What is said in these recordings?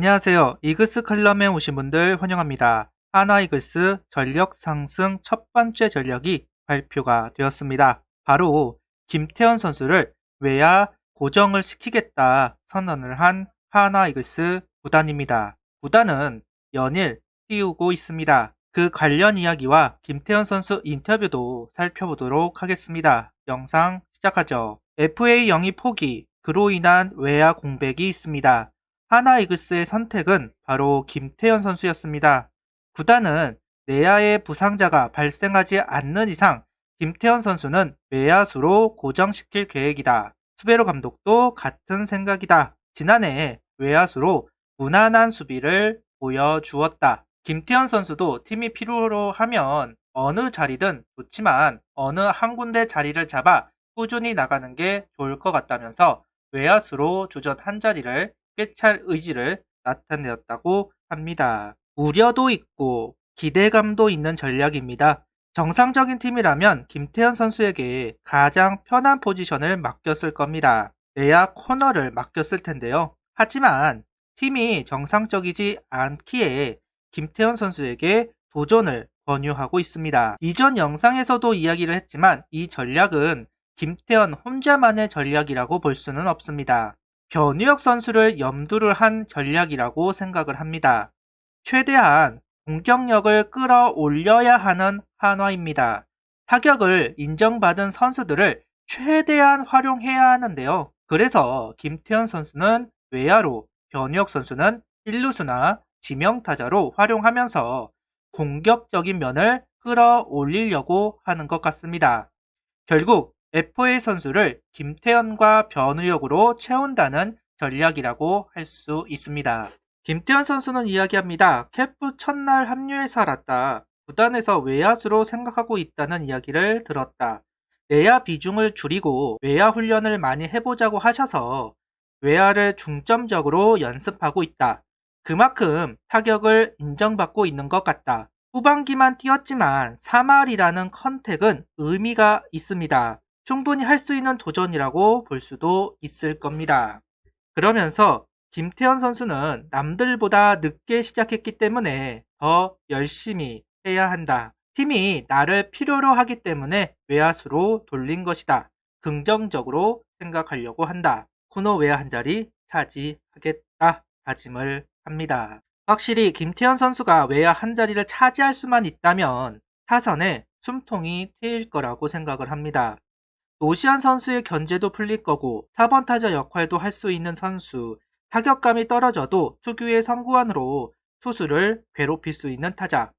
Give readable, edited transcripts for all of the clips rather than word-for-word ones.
안녕하세요. 이글스 칼럼에 오신 분들 환영합니다. 하나 이글스 전력 상승 첫 번째 전력이 발표가 되었습니다. 바로 김태현 선수를 외야 고정을 시키겠다 선언을 한 하나 이글스 구단입니다. 구단은 연일 띄우고 있습니다. 그 관련 이야기와 김태현 선수 인터뷰도 살펴보도록 하겠습니다. 영상 시작하죠. FA 영입 포기, 그로 인한 외야 공백이 있습니다. 하나 이글스의 선택은 바로 김태현 선수였습니다. 구단은 내야의 부상자가 발생하지 않는 이상 김태현 선수는 외야수로 고정시킬 계획이다. 수베로 감독도 같은 생각이다. 지난해 외야수로 무난한 수비를 보여주었다. 김태현 선수도 팀이 필요로 하면 어느 자리든 좋지만 어느 한 군데 자리를 잡아 꾸준히 나가는 게 좋을 것 같다면서 외야수로 주전 한 자리를 꿰찰 의지를 나타내었다고 합니다. 우려도 있고 기대감도 있는 전략입니다. 정상적인 팀이라면 김태현 선수에게 가장 편한 포지션을 맡겼을 겁니다. 내야 코너를 맡겼을 텐데요. 하지만 팀이 정상적이지 않기에 김태현 선수에게 도전을 권유하고 있습니다. 이전 영상에서도 이야기를 했지만 이 전략은 김태현 혼자만의 전략이라고 볼 수는 없습니다. 변우혁 선수를 염두를 한 전략이라고 생각을 합니다. 최대한 공격력을 끌어올려야 하는 한화입니다. 타격을 인정받은 선수들을 최대한 활용해야 하는데요. 그래서 김태현 선수는 외야로, 변우혁 선수는 1루수나 지명타자로 활용하면서 공격적인 면을 끌어올리려고 하는 것 같습니다. 결국 FA 선수를 김태현과 변우혁으로 채운다는 전략이라고 할 수 있습니다. 김태현 선수는 이야기합니다. 캠프 첫날 합류해서 알았다. 구단에서 외야수로 생각하고 있다는 이야기를 들었다. 내야 비중을 줄이고 외야 훈련을 많이 해보자고 하셔서 외야를 중점적으로 연습하고 있다. 그만큼 타격을 인정받고 있는 것 같다. 후반기만 뛰었지만 3할이라는 컨택은 의미가 있습니다. 충분히 할 수 있는 도전이라고 볼 수도 있을 겁니다. 그러면서 김태현 선수는 남들보다 늦게 시작했기 때문에 더 열심히 해야 한다. 팀이 나를 필요로 하기 때문에 외야수로 돌린 것이다. 긍정적으로 생각하려고 한다. 코너 외야 한 자리 차지하겠다 다짐을 합니다. 확실히 김태현 선수가 외야 한 자리를 차지할 수만 있다면 타선에 숨통이 트일 거라고 생각을 합니다. 노시안 선수의 견제도 풀릴 거고 4번 타자 역할도 할 수 있는 선수, 타격감이 떨어져도 특유의 선구안으로 투수를 괴롭힐 수 있는 타자,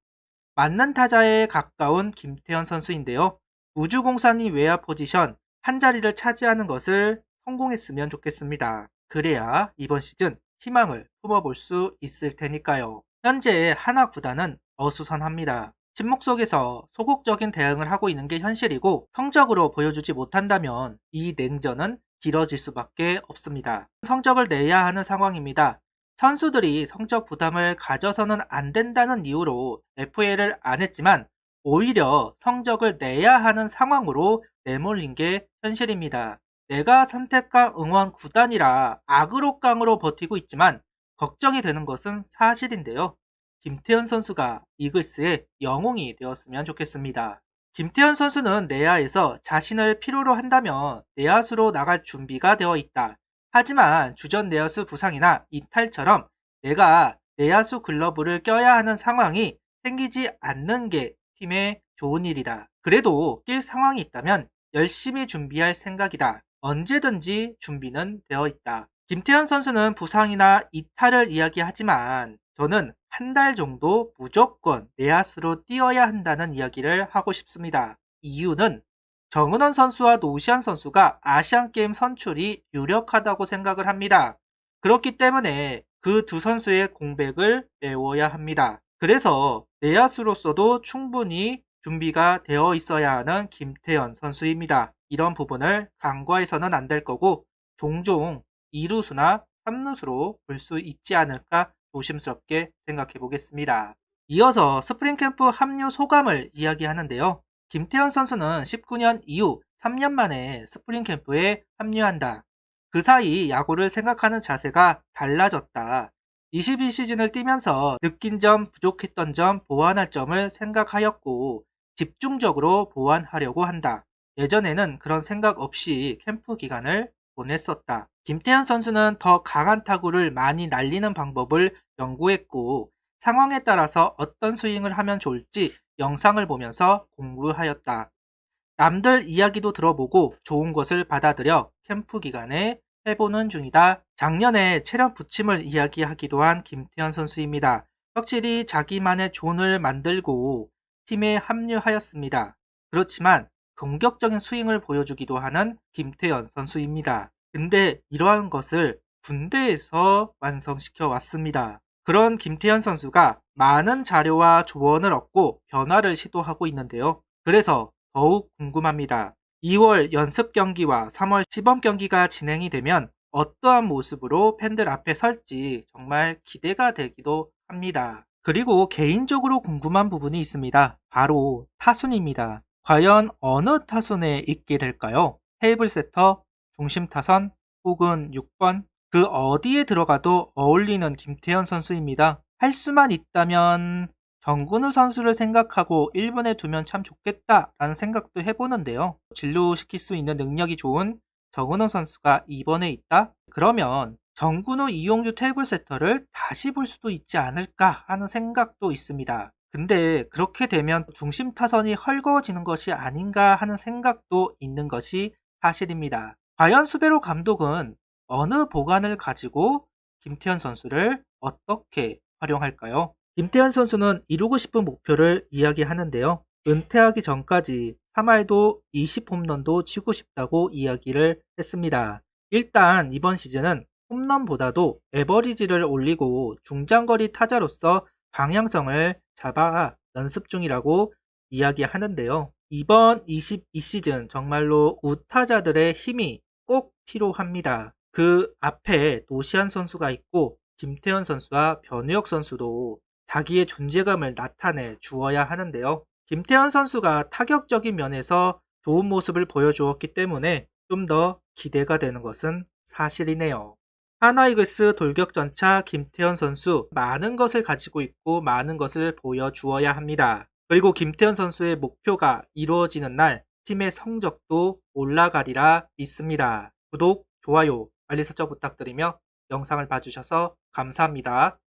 맞는 타자에 가까운 김태현 선수인데요. 우주공산이 외야 포지션 한 자리를 차지하는 것을 성공했으면 좋겠습니다. 그래야 이번 시즌 희망을 품어볼 수 있을 테니까요. 현재 하나 구단은 어수선합니다. 침묵 속에서 소극적인 대응을 하고 있는 게 현실이고 성적으로 보여주지 못한다면 이 냉전은 길어질 수밖에 없습니다. 성적을 내야 하는 상황입니다. 선수들이 성적 부담을 가져서는 안 된다는 이유로 FA를 안 했지만 오히려 성적을 내야 하는 상황으로 내몰린 게 현실입니다. 내가 선택한 응원 구단이라 악으로깡으로 버티고 있지만 걱정이 되는 것은 사실인데요. 김태현 선수가 이글스의 영웅이 되었으면 좋겠습니다. 김태현 선수는 내야에서 자신을 필요로 한다면 내야수로 나갈 준비가 되어 있다. 하지만 주전 내야수 부상이나 이탈처럼 내가 내야수 글러브를 껴야 하는 상황이 생기지 않는 게 팀의 좋은 일이다. 그래도 낄 상황이 있다면 열심히 준비할 생각이다. 언제든지 준비는 되어 있다. 김태현 선수는 부상이나 이탈을 이야기하지만 저는 한 달 정도 무조건 내야수로 뛰어야 한다는 이야기를 하고 싶습니다. 이유는 정은원 선수와 노시안 선수가 아시안게임 선출이 유력하다고 생각을 합니다. 그렇기 때문에 그 두 선수의 공백을 메워야 합니다. 그래서 내야수로서도 충분히 준비가 되어 있어야 하는 김태현 선수입니다. 이런 부분을 간과해서는 안 될 거고 종종 2루수나 3루수로 볼 수 있지 않을까 조심스럽게 생각해 보겠습니다. 이어서 스프링캠프 합류 소감을 이야기하는데요. 김태현 선수는 19년 이후 3년 만에 스프링캠프에 합류한다. 그 사이 야구를 생각하는 자세가 달라졌다. 22시즌을 뛰면서 느낀 점, 부족했던 점, 보완할 점을 생각하였고 집중적으로 보완하려고 한다. 예전에는 그런 생각 없이 캠프 기간을 보냈었다. 김태현 선수는 더 강한 타구를 많이 날리는 방법을 연구했고 상황에 따라서 어떤 스윙을 하면 좋을지 영상을 보면서 공부하였다. 남들 이야기도 들어보고 좋은 것을 받아들여 캠프 기간에 해보는 중이다. 작년에 체력 부침을 이야기하기도 한 김태현 선수입니다. 확실히 자기만의 존을 만들고 팀에 합류하였습니다. 그렇지만 공격적인 스윙을 보여주기도 하는 김태현 선수입니다. 근데 이러한 것을 군대에서 완성시켜 왔습니다. 그런 김태현 선수가 많은 자료와 조언을 얻고 변화를 시도하고 있는데요. 그래서 더욱 궁금합니다. 2월 연습 경기와 3월 시범 경기가 진행이 되면 어떠한 모습으로 팬들 앞에 설지 정말 기대가 되기도 합니다. 그리고 개인적으로 궁금한 부분이 있습니다. 바로 타순입니다. 과연 어느 타순에 있게 될까요? 테이블 세터, 중심 타선, 혹은 6번? 그 어디에 들어가도 어울리는 김태현 선수입니다. 할 수만 있다면 정근우 선수를 생각하고 1번에 두면 참 좋겠다라는 생각도 해보는데요. 진루시킬 수 있는 능력이 좋은 정근우 선수가 2번에 있다? 그러면 정근우, 이용규 테이블 세터를 다시 볼 수도 있지 않을까 하는 생각도 있습니다. 근데 그렇게 되면 중심 타선이 헐거워지는 것이 아닌가 하는 생각도 있는 것이 사실입니다. 과연 수베로 감독은 어느 보관을 가지고 김태현 선수를 어떻게 활용할까요? 김태현 선수는 이루고 싶은 목표를 이야기하는데요. 은퇴하기 전까지 3할도 20홈런도 치고 싶다고 이야기를 했습니다. 일단 이번 시즌은 홈런보다도 에버리지를 올리고 중장거리 타자로서 방향성을 잡아 연습 중이라고 이야기하는데요. 이번 22시즌 정말로 우타자들의 힘이 꼭 필요합니다. 그 앞에 노시안 선수가 있고 김태현 선수와 변우혁 선수도 자기의 존재감을 나타내 주어야 하는데요. 김태현 선수가 타격적인 면에서 좋은 모습을 보여주었기 때문에 좀 더 기대가 되는 것은 사실이네요. 하나이글스 돌격전차 김태현 선수 많은 것을 가지고 있고 많은 것을 보여주어야 합니다. 그리고 김태현 선수의 목표가 이루어지는 날 팀의 성적도 올라가리라 믿습니다. 구독, 좋아요, 알림 설정 부탁드리며 영상을 봐주셔서 감사합니다.